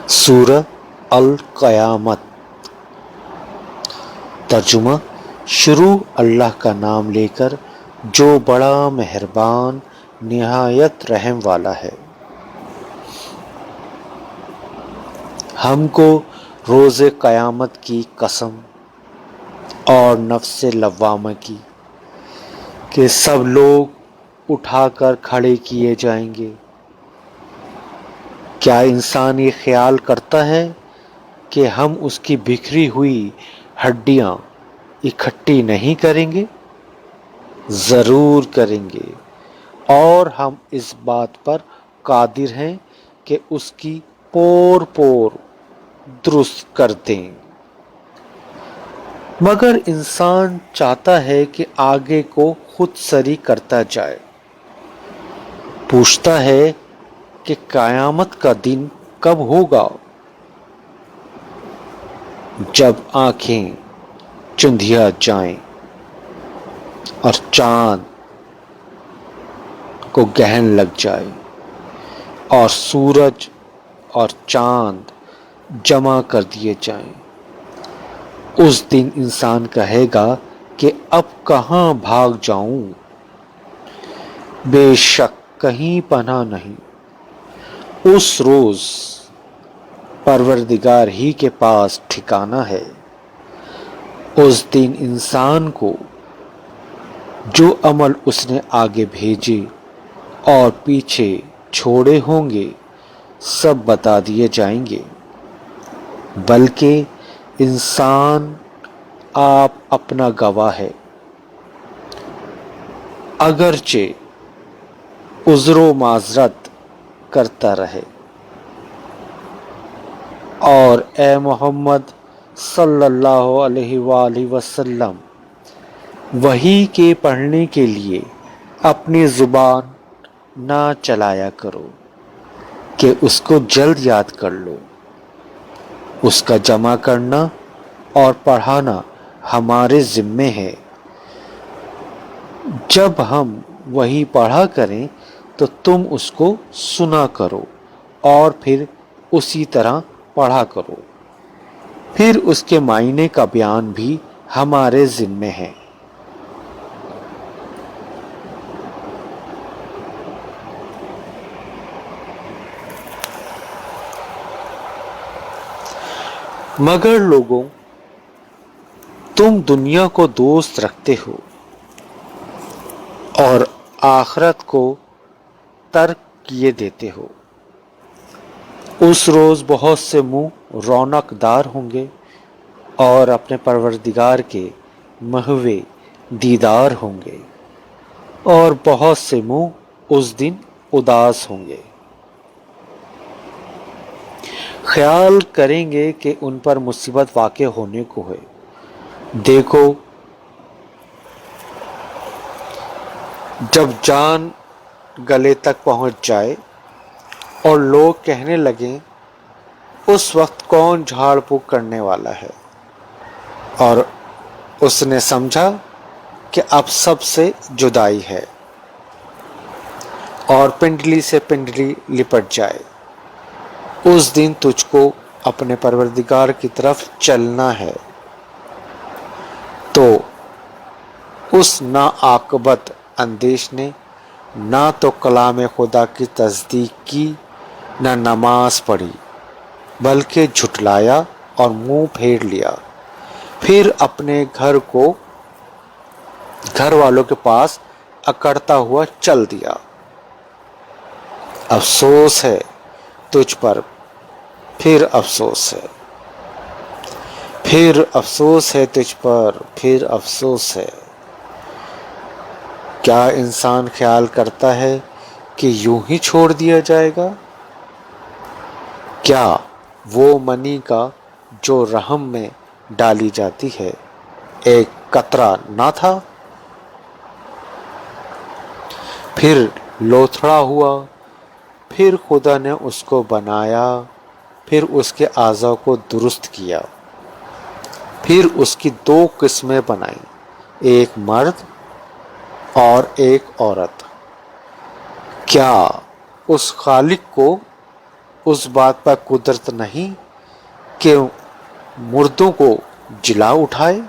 سورہ القیامت۔ ترجمہ: شروع اللہ کا نام لے کر جو بڑا مہربان نہایت رحم والا ہے۔ ہم کو روز قیامت کی قسم اور نفس لوامہ کی کہ سب لوگ اٹھا کر کھڑے کیے جائیں گے۔ کیا انسان یہ خیال کرتا ہے کہ ہم اس کی بکھری ہوئی ہڈیاں اکٹھی نہیں کریں گے؟ ضرور کریں گے، اور ہم اس بات پر قادر ہیں کہ اس کی پور پور درست کر دیں۔ مگر انسان چاہتا ہے کہ آگے کو خود سری کرتا جائے۔ پوچھتا ہے کہ قیامت کا دن کب ہوگا؟ جب آنکھیں چندھیا جائیں اور چاند کو گرہن لگ جائے اور سورج اور چاند جمع کر دیے جائیں۔ اس دن انسان کہے گا کہ اب کہاں بھاگ جاؤں؟ بے شک کہیں پناہ نہیں۔ اس روز پروردگار ہی کے پاس ٹھکانہ ہے۔ اس دن انسان کو جو عمل اس نے آگے بھیجے اور پیچھے چھوڑے ہوں گے سب بتا دیے جائیں گے، بلکہ انسان آپ اپنا گواہ ہے۔ اگرچہ عذر و معذرت کرتا رہے، اور اے محمد صلی اللہ علیہ وآلہ وسلم وحی کے پڑھنے کے لیے اپنی زبان نہ چلایا کرو کہ اس کو جلد یاد کر لو۔ اس کا جمع کرنا اور پڑھانا ہمارے ذمے ہے۔ جب ہم وحی پڑھا کریں تو تم اس کو سنا کرو اور پھر اسی طرح پڑھا کرو۔ پھر اس کے معنی کا بیان بھی ہمارے ذمے ہے۔ مگر لوگوں، تم دنیا کو دوست رکھتے ہو اور آخرت کو ترک کیے دیتے ہو۔ اس روز بہت سے منہ رونق دار ہوں گے اور اپنے پروردگار کے محو دیدار ہوں گے، اور بہت سے منہ اس دن اداس ہوں گے۔ خیال کریں گے کہ ان پر مصیبت واقع ہونے کو ہے۔ دیکھو، جب جان گلے تک پہنچ جائے اور لوگ کہنے لگیں اس وقت کون جھاڑ پھونک کرنے والا ہے، اور اس نے سمجھا کہ اب سب سے جدائی ہے، اور پنڈلی سے پنڈلی لپٹ جائے، اس دن تجھ کو اپنے پروردگار کی طرف چلنا ہے، تو اس ناعاقبت اندیش نے نہ تو کلام خدا کی تصدیق کی نہ نماز پڑھی، بلکہ جھٹلایا اور منہ پھیر لیا۔ پھر اپنے گھر والوں کے پاس اکڑتا ہوا چل دیا۔ افسوس ہے تجھ پر، پھر افسوس ہے، پھر افسوس ہے تجھ پر، پھر افسوس ہے۔ کیا انسان خیال کرتا ہے کہ یوں ہی چھوڑ دیا جائے گا؟ کیا وہ منی کا جو رحم میں ڈالی جاتی ہے ایک قطرہ نہ تھا؟ پھر لوتھڑا ہوا، پھر خدا نے اس کو بنایا، پھر اس کے اعضاء کو درست کیا، پھر اس کی دو قسمیں بنائیں، ایک مرد اور ایک عورت۔ کیا اس خالق کو اس بات پر قدرت نہیں کہ مردوں کو جلا اٹھائے؟